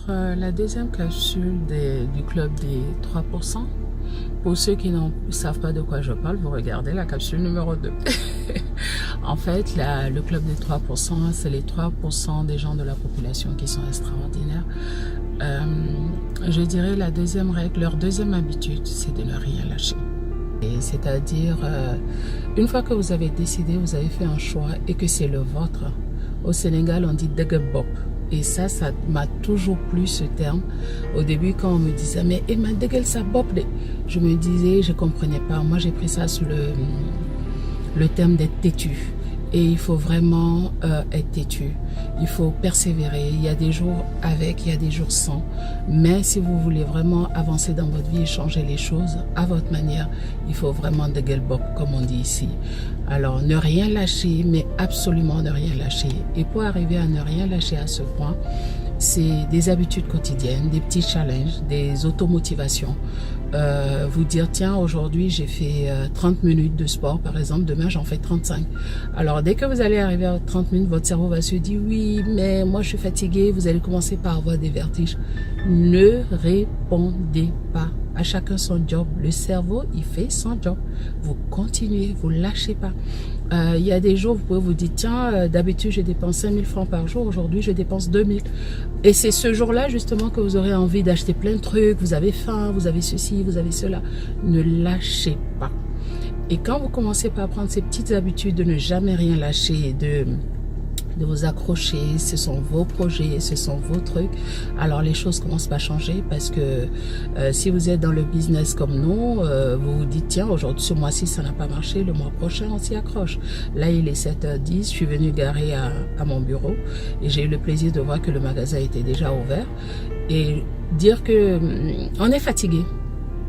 la deuxième capsule du club des 3%. Pour ceux qui ne savent pas de quoi je parle, vous regardez la capsule numéro 2. En fait, le club des 3%, c'est les 3% des gens de la population qui sont extraordinaires. Je dirais la deuxième règle, leur deuxième habitude, c'est de ne rien lâcher. C'est-à-dire, une fois que vous avez décidé, vous avez fait un choix et que c'est le vôtre. Au Sénégal, on dit « deggebop ». Et ça m'a toujours plu ce terme. Au début, quand on me disait « mais Emma, degel sa bop », je me disais, je ne comprenais pas. Moi, j'ai pris ça sous le terme d'être têtu. Et il faut vraiment être têtu. Il faut persévérer. Il y a des jours avec, il y a des jours sans. Mais si vous voulez vraiment avancer dans votre vie et changer les choses à votre manière, il faut vraiment degel bop, comme on dit ici. Alors, ne rien lâcher, mais absolument ne rien lâcher. Et pour arriver à ne rien lâcher à ce point, c'est des habitudes quotidiennes, des petits challenges, des automotivations. Vous dire, tiens, aujourd'hui j'ai fait 30 minutes de sport, par exemple, demain j'en fais 35. Alors, dès que vous allez arriver à 30 minutes, votre cerveau va se dire, oui, mais moi je suis fatigué, vous allez commencer par avoir des vertiges. Ne répondez pas. À chacun son job. Le cerveau, il fait son job. Vous continuez, vous lâchez pas. Il y a des jours, vous pouvez vous dire, tiens, d'habitude, je dépense 5 000 francs par jour. Aujourd'hui, je dépense 2 000. Et c'est ce jour-là, justement, que vous aurez envie d'acheter plein de trucs. Vous avez faim, vous avez ceci, vous avez cela. Ne lâchez pas. Et quand vous commencez par prendre ces petites habitudes de ne jamais rien lâcher, de vous accrocher, ce sont vos projets, ce sont vos trucs, alors les choses commencent à changer parce que si vous êtes dans le business comme nous, vous vous dites, tiens, aujourd'hui, ce mois-ci, ça n'a pas marché, le mois prochain, on s'y accroche. Là, il est 7h10, je suis venue garer à mon bureau et j'ai eu le plaisir de voir que le magasin était déjà ouvert et dire que on est fatigué.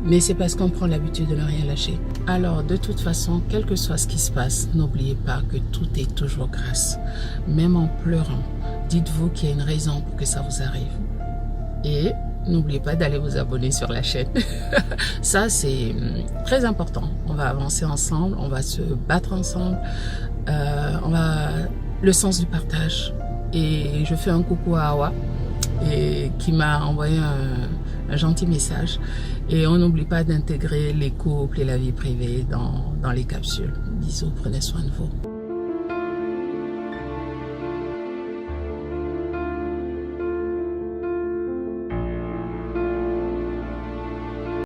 Mais c'est parce qu'on prend l'habitude de ne rien lâcher. Alors, de toute façon, quel que soit ce qui se passe, n'oubliez pas que tout est toujours grâce. Même en pleurant, dites-vous qu'il y a une raison pour que ça vous arrive. Et n'oubliez pas d'aller vous abonner sur la chaîne. Ça, c'est très important. On va avancer ensemble, on va se battre ensemble. Le sens du partage. Et je fais un coucou à Awa, qui m'a envoyé un gentil message. Et on n'oublie pas d'intégrer les couples et la vie privée dans les capsules. Bisous, prenez soin de vous.